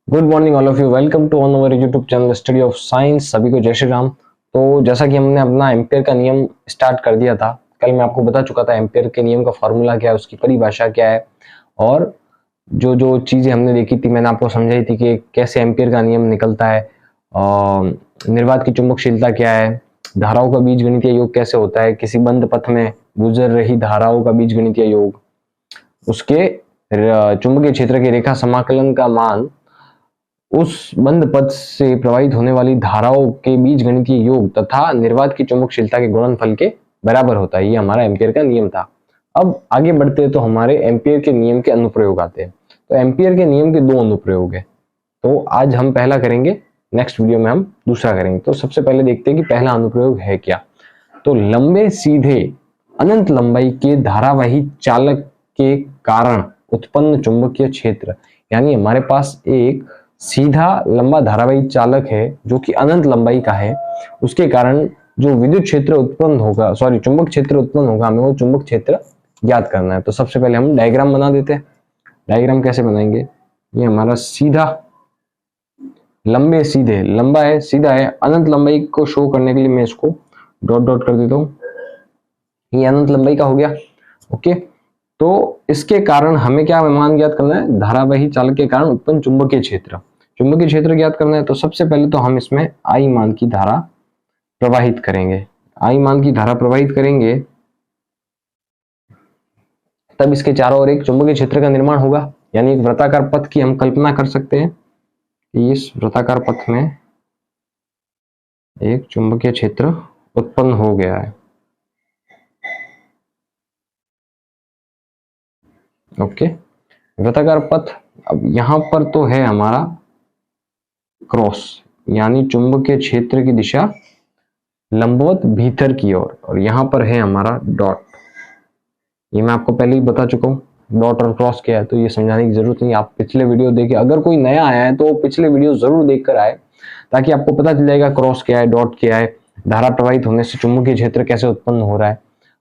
Good morning all of you. Welcome to on our YouTube channel study of science. सभी को जय श्री राम। तो जैसा कि हमने अपना एम्पियर का नियम स्टार्ट कर दिया था, कल मैं आपको बता चुका था एम्पियर के नियम का फॉर्मूला क्या है, उसकी परिभाषा क्या है और जो जो चीजें हमने देखी थी मैंने आपको समझाई थी कि कैसे एम्पियर का नियम निकलता है, निर्वात की चुंबकशीलता क्या है, धाराओं का बीजगणितीय योग कैसे होता है, किसी बंद पथ में गुजर रही धाराओं का बीजगणितीय योग, उसके चुंबकीय क्षेत्र की रेखा समाकलन का मान उस बंद पथ से प्रवाहित होने वाली धाराओं के बीजगणितीय योग तथा निर्वात की चुंबकशीलता के गुणनफल के बराबर होता है। ये हमारा एम्पियर का नियम था। अब आगे बढ़ते हैं तो हमारे एम्पियर के नियम के अनुप्रयोग आते हैं। तो एम्पियर के नियम के दो अनुप्रयोग है, तो आज हम पहला करेंगे, नेक्स्ट वीडियो में हम दूसरा करेंगे। तो सबसे पहले देखते हैं कि पहला अनुप्रयोग है क्या। तो लंबे सीधे अनंत लंबाई के धारावाही चालक के कारण उत्पन्न चुंबकीय क्षेत्र, यानी हमारे पास एक सीधा लंबा धारावाही चालक है जो कि अनंत लंबाई का है, उसके कारण जो विद्युत क्षेत्र उत्पन्न होगा, चुंबक क्षेत्र उत्पन्न होगा, हमें वो चुंबक क्षेत्र ज्ञात करना है। तो सबसे पहले हम डायग्राम बना देते हैं। डायग्राम कैसे बनाएंगे, ये हमारा सीधा लंबे सीधे, लंबा है सीधा है, अनंत लंबाई को शो करने के लिए मैं इसको डॉट डॉट कर देता हूँ। ये अनंत लंबाई का हो गया। ओके, तो इसके कारण हमें क्या मान ज्ञात करना है, धारावाही चालक के कारण उत्पन्न चुंबकीय क्षेत्र। चुंबकीय क्षेत्र ज्ञात करना है तो सबसे पहले तो हम इसमें आई मान की धारा प्रवाहित करेंगे। आई मान की धारा प्रवाहित करेंगे तब इसके चारों ओर एक चुंबकीय क्षेत्र का निर्माण होगा, यानी एक वृत्ताकार पथ की हम कल्पना कर सकते हैं कि इस वृत्ताकार पथ में एक चुंबकीय क्षेत्र उत्पन्न हो गया है। ओके, वृत्ताकार पथ। अब यहां पर तो है हमारा क्रॉस, यानी चुंबकीय क्षेत्र की दिशा लंबवत भीतर की ओर, और यहां पर है हमारा डॉट। ये मैं आपको पहले ही बता चुका हूं डॉट और क्रॉस क्या है, तो ये समझाने की जरूरत नहीं। आप पिछले वीडियो देखें, अगर कोई नया आया है तो पिछले वीडियो जरूर देखकर आए, ताकि आपको पता चल जाएगा क्रॉस क्या है, डॉट क्या है, धारा प्रवाहित होने से चुंबकीय क्षेत्र कैसे उत्पन्न हो रहा है।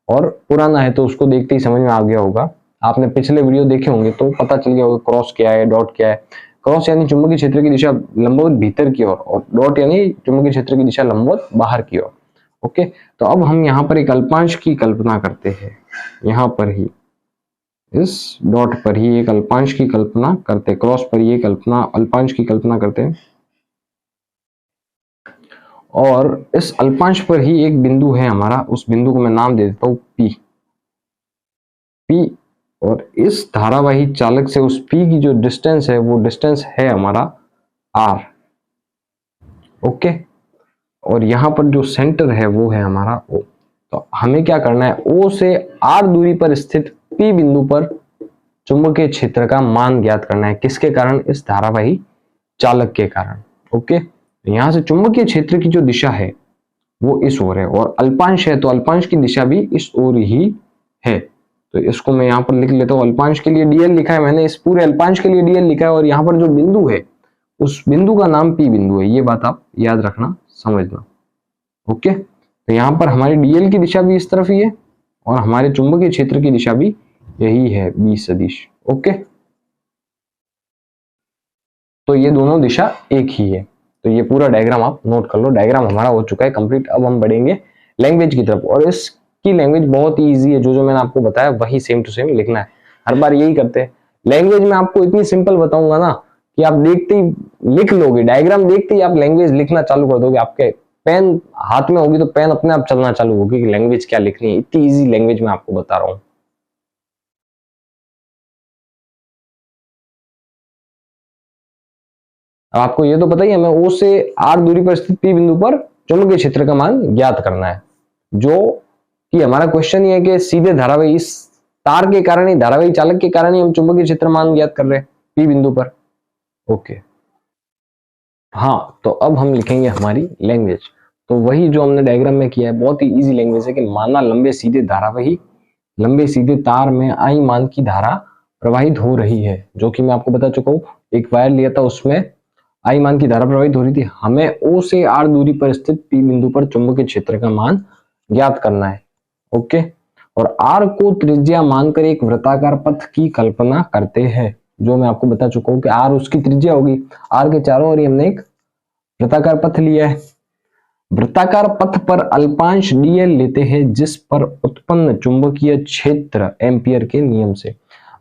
और पुराना है तो उसको देखते ही समझ में आ गया होगा, आपने पिछले वीडियो देखे होंगे तो पता चल गया होगा क्रॉस क्या है, डॉट क्या है। क्रॉस यानी चुंबकीय क्षेत्र की दिशा लंबवत भीतर की ओर, और डॉट यानी चुंबकीय क्षेत्र की दिशा लंबवत बाहर की ओर। ओके, तो अब हम यहाँ पर एक अल्पांश की कल्पना करते हैं। यहाँ पर ही इस डॉट पर ही एक अल्पांश की कल्पना करते, क्रॉस पर ही एक अल्पांश की कल्पना करते हैं, और इस अल्पांश पर ही एक बिंदु है हमारा, उस बिंदु को मैं नाम दे देता हूं P। और इस धारावाही चालक से उस P की जो डिस्टेंस है वो डिस्टेंस है हमारा R। ओके, और यहां पर जो सेंटर है वो है हमारा O। तो हमें क्या करना है, O से R दूरी पर स्थित P बिंदु पर चुंबकीय क्षेत्र का मान ज्ञात करना है। किसके कारण, इस धारावाही चालक के कारण। ओके, यहां से चुंबकीय क्षेत्र की जो दिशा है वो इस ओर है, और अल्पांश है तो अल्पांश की दिशा भी इस ओर ही है। तो इसको मैं यहाँ पर लिख लेता हूँ, अल्पांश के लिए डीएल लिखा है मैंने, इस पूरे अल्पांश के लिए डीएल लिखा है, और यहाँ पर जो बिंदु है उस बिंदु का नाम P बिंदु है। ये बात आप याद रखना, समझना। ओके, तो यहाँ पर हमारी डीएल की दिशा भी इस तरफ ही है, और हमारे चुंबकीय क्षेत्र की दिशा भी यही है, B सदिश। ओके, तो ये दोनों दिशा एक ही है। तो ये पूरा डायग्राम आप नोट कर लो। डायग्राम हमारा हो चुका है कंप्लीट। अब हम बढ़ेंगे लैंग्वेज की तरफ, और इसकी लैंग्वेज बहुत ही ईजी है। जो मैंने आपको बताया वही सेम टू सेम लिखना है, हर बार यही करते हैं। लैंग्वेज में आपको इतनी सिंपल बताऊंगा ना कि आप देखते ही लिख लोगे, डायग्राम देखते ही आप लैंग्वेज लिखना चालू कर दोगे। आपके पेन हाथ में होगी तो पेन अपने आप चलना चालू होगी कि लैंग्वेज क्या लिखनी है। इतनी ईजी लैंग्वेज में आपको बता रहा हूँ। अब आपको ये तो पता ही है, हमें O से R दूरी पर स्थित P बिंदु पर चुंबकीय क्षेत्र का मान ज्ञात करना है, जो कि हमारा क्वेश्चन ये है कि सीधे धारावाही, इस तार के कारण ही, धारावाही चालक के कारण ही हम चुंबकीय क्षेत्र मान ज्ञात कर रहे हैं P बिंदु पर। ओके, हाँ, तो अब हम लिखेंगे हमारी लैंग्वेज। तो वही जो हमने डायग्राम में किया है, बहुत ही इजी लैंग्वेज है कि माना लंबे सीधे धारावाही, लंबे सीधे तार में आई मान की धारा प्रवाहित हो रही है, जो कि मैं आपको बता चुका हूँ। एक वायर लिया था, उसमें आई मान की धारा प्रवाहित हो रही थी। हमें O से R दूरी पर स्थित P बिंदु पर चुंबकीय क्षेत्र का मान ज्ञात करना है। ओके, और R को त्रिज्या मानकर एक वृत्ताकार पथ की कल्पना करते हैं, जो मैं आपको बता चुका हूँ कि आर उसकी त्रिज्या होगी, आर के चारों ओर हमने एक वृत्ताकार पथ लिया है। वृत्ताकार पथ पर अल्पांश dl लेते हैं जिस पर उत्पन्न चुंबकीय क्षेत्र एम्पियर के नियम से।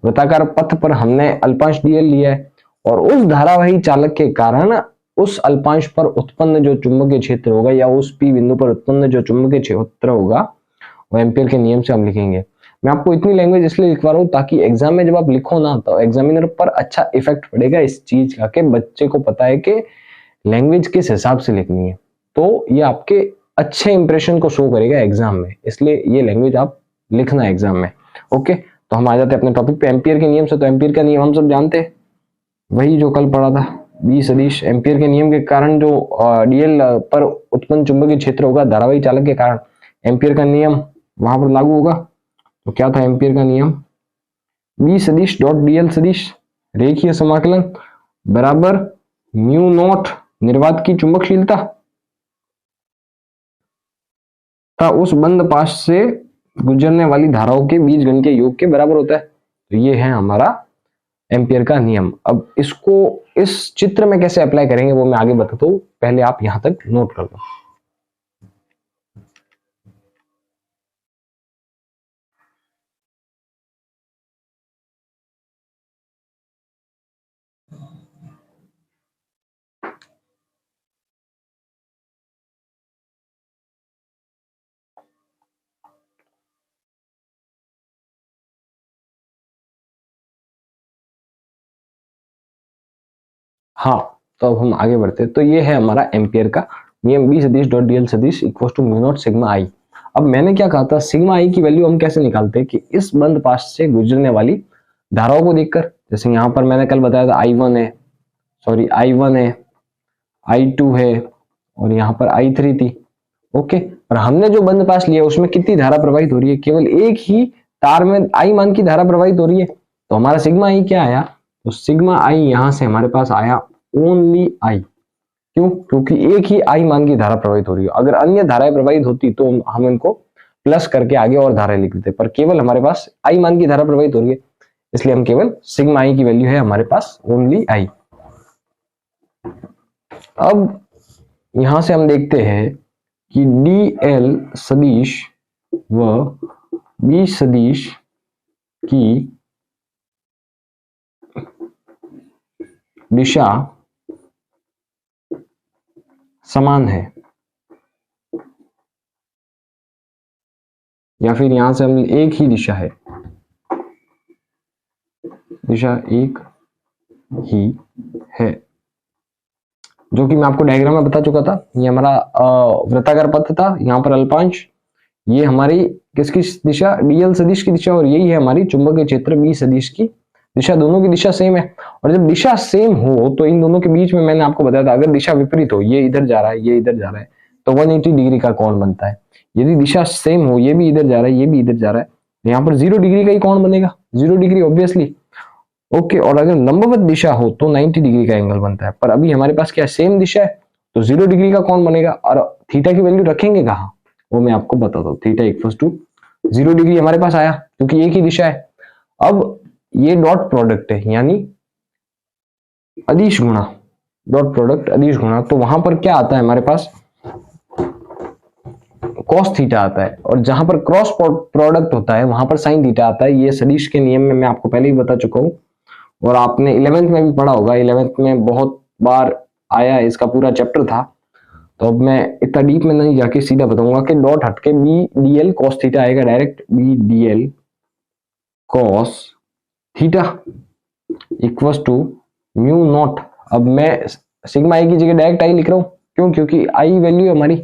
वृत्ताकार पथ पर हमने अल्पांश dl लिया है और उस धारावाही चालक के कारण उस अल्पांश पर उत्पन्न जो चुंबकीय क्षेत्र होगा या उस P बिंदु पर उत्पन्न जो चुंबकीय क्षेत्र होगा वो एम्पियर के नियम से हम लिखेंगे। मैं आपको इतनी लैंग्वेज इसलिए लिखवा रहा हूँ ताकि एग्जाम में जब आप लिखो ना तो एग्जामिनर पर अच्छा इफेक्ट पड़ेगा इस चीज का कि बच्चे को पता है कि लैंग्वेज किस हिसाब से लिखनी है, तो ये आपके अच्छे इंप्रेशन को शो करेगा एग्जाम में, इसलिए ये लैंग्वेज आप लिखना एग्जाम में। ओके, तो हम आ जाते हैं अपने टॉपिक पे, एम्पियर के नियम से। तो एम्पियर का नियम हम सब जानते हैं, वही जो कल पढ़ा था, बी सदिश। एम्पियर के नियम के कारण जो डीएल पर उत्पन्न चुंबकीय क्षेत्र होगा धारावाही चालक के कारण, एम्पियर का नियम वहां पर लागू होगा। तो क्या था एम्पियर का नियम, बी सदिश डॉट डीएल सदिश रेखीय समाकलन बराबर म्यू नॉट निर्वात की चुंबकशीलता का उस बंद पाश से गुजरने वाली धाराओं के बीजगणितीय योग के बराबर होता है। तो ये है हमारा एम्पियर का नियम। अब इसको इस चित्र में कैसे अप्लाई करेंगे वो मैं आगे बताता हूं, पहले आप यहां तक नोट कर लो। हाँ, तो अब हम आगे बढ़ते हैं। तो ये है हमारा एम्पियर का नियम, बी सदिश डॉट डीएल सदिश equal to mu naught sigma I. अब मैंने क्या कहा था, सिग्मा आई की वैल्यू हम कैसे निकालते हैं कि इस बंद पाश से गुजरने वाली धाराओं को देखकर, जैसे यहाँ पर मैंने कल बताया था I1 है, सॉरी I1 है, I2 है और यहाँ पर I3 थी। ओके, और हमने जो बंद पाश लिया उसमें कितनी धारा प्रवाहित हो रही है, केवल एक ही तार में I मान की धारा प्रवाहित हो रही है। तो हमारा सिग्मा आई क्या आया, तो सिग्मा आई यहां से हमारे पास आया ओनली आई। क्यों, क्योंकि एक ही आई मान की धारा प्रवाहित हो रही है। अगर अन्य धाराएं प्रवाहित होती तो हम इनको प्लस करके आगे और धाराएं लिख देते, पर केवल हमारे पास आई मान की धारा प्रवाहित हो रही है, इसलिए हम केवल सिग्मा आई की वैल्यू है हमारे पास ओनली आई। अब यहां से हम देखते हैं कि डी एल सदिश व बी सदिश की दिशा समान है, या फिर यहां से हम एक ही दिशा है, दिशा एक ही है, जो कि मैं आपको डायग्राम में बता चुका था। ये हमारा वृत्ताकार पथ था, यहाँ पर अल्पांश, ये हमारी किसकी दिशा, डीएल सदिश की दिशा, और यही है हमारी चुंबकीय क्षेत्र बी सदिश की दिशा। दोनों की दिशा सेम है, और जब दिशा सेम हो तो इन दोनों के बीच में मैंने आपको बताया था, अगर दिशा विपरीत हो, ये इधर जा रहा है, ये इधर जा रहा है, तो 180 डिग्री का कोण बनता है। यदि दिशा सेम हो, ये भी इधर जा रहा है, ये भी इधर जा रहा है, तो यहाँ पर 0 डिग्री का ही कोण बनेगा, 0 डिग्री ऑब्वियसली। ओके, और अगर लंबवत दिशा हो तो 90 डिग्री का एंगल बनता है, पर अभी हमारे पास क्या सेम दिशा है तो 0 डिग्री का कोण बनेगा। और थीटा की वैल्यू रखेंगे कहाँ, वो मैं आपको बताता हूँ। थीटा इक्वल टू 0 डिग्री हमारे पास आया क्योंकि एक ही दिशा है। अब ये डॉट प्रोडक्ट है, यानी अदिश गुणा, डॉट प्रोडक्ट अदिश गुणा, तो वहां पर क्या आता है हमारे पास, कॉस थीटा आता है, और जहां पर क्रॉस प्रोडक्ट होता है वहां पर साइन थीटा आता है। ये सदिश के नियम में मैं आपको पहले ही बता चुका हूं, और आपने 11th में भी पढ़ा होगा, 11th में बहुत बार आया है, इसका पूरा चैप्टर था। तो अब मैं इतना डीप में नहीं जाके सीधा बताऊंगा कि डॉट हटके B D L cos theta आएगा, direct B D L cos theta equal to mu naught. अब मैं सिग्मा आई की जगह डायरेक्ट आई लिख रहा हूं, क्यों, क्योंकि आई वैल्यू है हमारी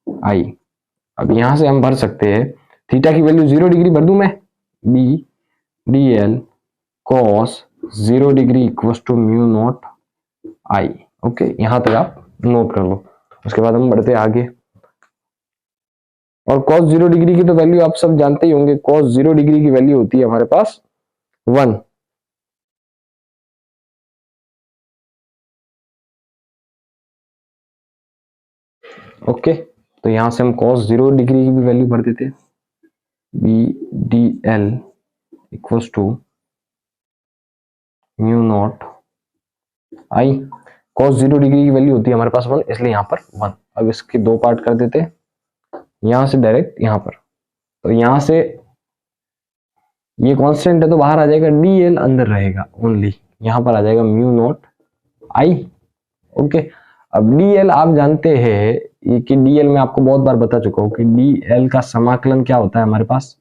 आई। अब यहां से हम भर सकते हैं, थीटा की वैल्यू 0 डिग्री भर दूं मैं, B D L cos 0 degree equal to mu naught I. Okay, यहां तक आप नोट कर लो, उसके बाद हम बढ़ते आगे। और cos 0 डिग्री की तो वैल्यू आप सब जानते ही होंगे, cos 0 डिग्री की वैल्यू होती है हमारे पास 1। ओके, तो यहां से हम cos 0 डिग्री की भी वैल्यू भर देते हैं, B D L equal to mu naught I, cos 0 degree की वैल्यू होती है हमारे पास 1, इसलिए यहाँ पर 1। अब इसके दो पार्ट कर देते हैं, यहां से डायरेक्ट यहाँ पर, तो यहां से ये कांस्टेंट है तो बाहर आ जाएगा dl, अंदर रहेगा ओनली, यहां पर आ जाएगा म्यू नॉट आई। ओके, अब dl आप जानते हैं कि dl मैं आपको बहुत बार बता चुका हूं कि dl का समाकलन क्या होता है, हमारे पास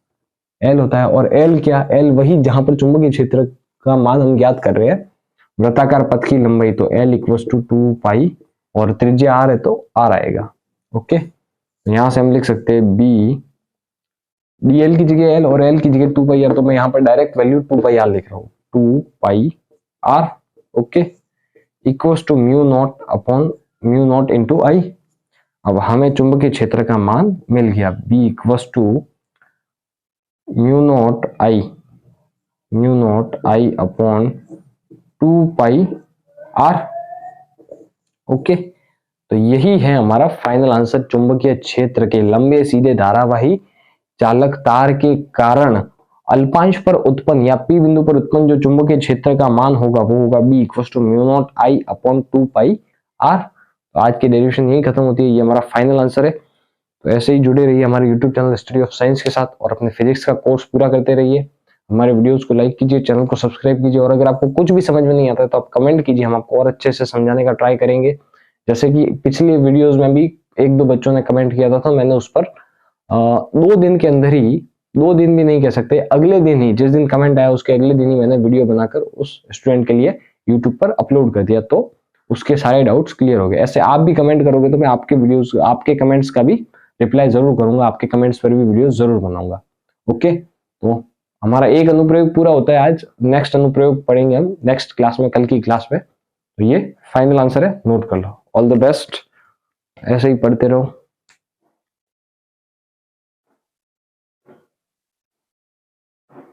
l होता है, और l क्या, l वही जहां पर चुंबकीय क्षेत्र का मान हम ज्ञात कर रहे हैं, वृत्ताकार पथ की लंबाई, तो l इक्वल्स टू 2 पाई, और त्रिज्या r है तो r आएगा। ओके, यहां से हम लिख सकते हैं b, dl की जगह l और l की जगह 2 पाई r, तो मैं यहां पर डायरेक्ट वैल्यू 2 पाई r लिख रहा हूं, 2 pi r। Okay, equals to mu naught upon mu naught into I. अब हमें चुंबकीय क्षेत्र का मान मिल गया, b equals to mu naught I upon 2 pi r। Okay, तो यही है हमारा फाइनल आंसर। चुंबकीय क्षेत्र के लंबे सीधे धारावाही चालक तार के कारण अल्पांश पर उत्पन्न या पी बिंदु पर उत्पन्न जो चुंबकीय क्षेत्र का मान होगा वो होगा b equals to mu naught I upon 2 pi r। तो आज की डेरिवेशन यही खत्म होती है, ये हमारा फाइनल आंसर है। तो ऐसे ही जुड़े रहिए हमारे YouTube channel study of science के साथ, और अपने फिजिक्स का कोर्स पूरा करते रहिए। हमारे वीडियोस को लाइक कीजिए, चैनल को सब्सक्राइब कीजिए, और अगर आपको कुछ भी समझ में नहीं आता है तो आप कमेंट कीजिए, हम आपको और अच्छे से समझाने का ट्राई करेंगे। जैसे कि पिछली वीडियोस में भी एक दो बच्चों ने कमेंट किया था, तो मैंने उस पर 2 दिन के अंदर ही, 2 दिन भी नहीं कह सकते, अगले दिन ही, जिस दिन कमेंट आया उसके अगले दिन ही मैंने वीडियो बनाकर उस स्टूडेंट के लिए यूट्यूब पर अपलोड कर दिया, तो उसके सारे डाउट्स क्लियर हो गए। ऐसे आप भी कमेंट करोगे तो मैं आपके वीडियोस, आपके कमेंट्स का भी रिप्लाई जरूर करूंगा, आपके कमेंट्स पर भी वीडियो जरूर बनाऊंगा। ओके, तो हमारा एक अनुप्रयोग पूरा होता है आज, नेक्स्ट अनुप्रयोग पढ़ेंगे हम नेक्स्ट क्लास में, कल की क्लास में। तो ये फाइनल आंसर है, नोट कर लो। ऑल द बेस्ट, ऐसे ही पढ़ते रहो।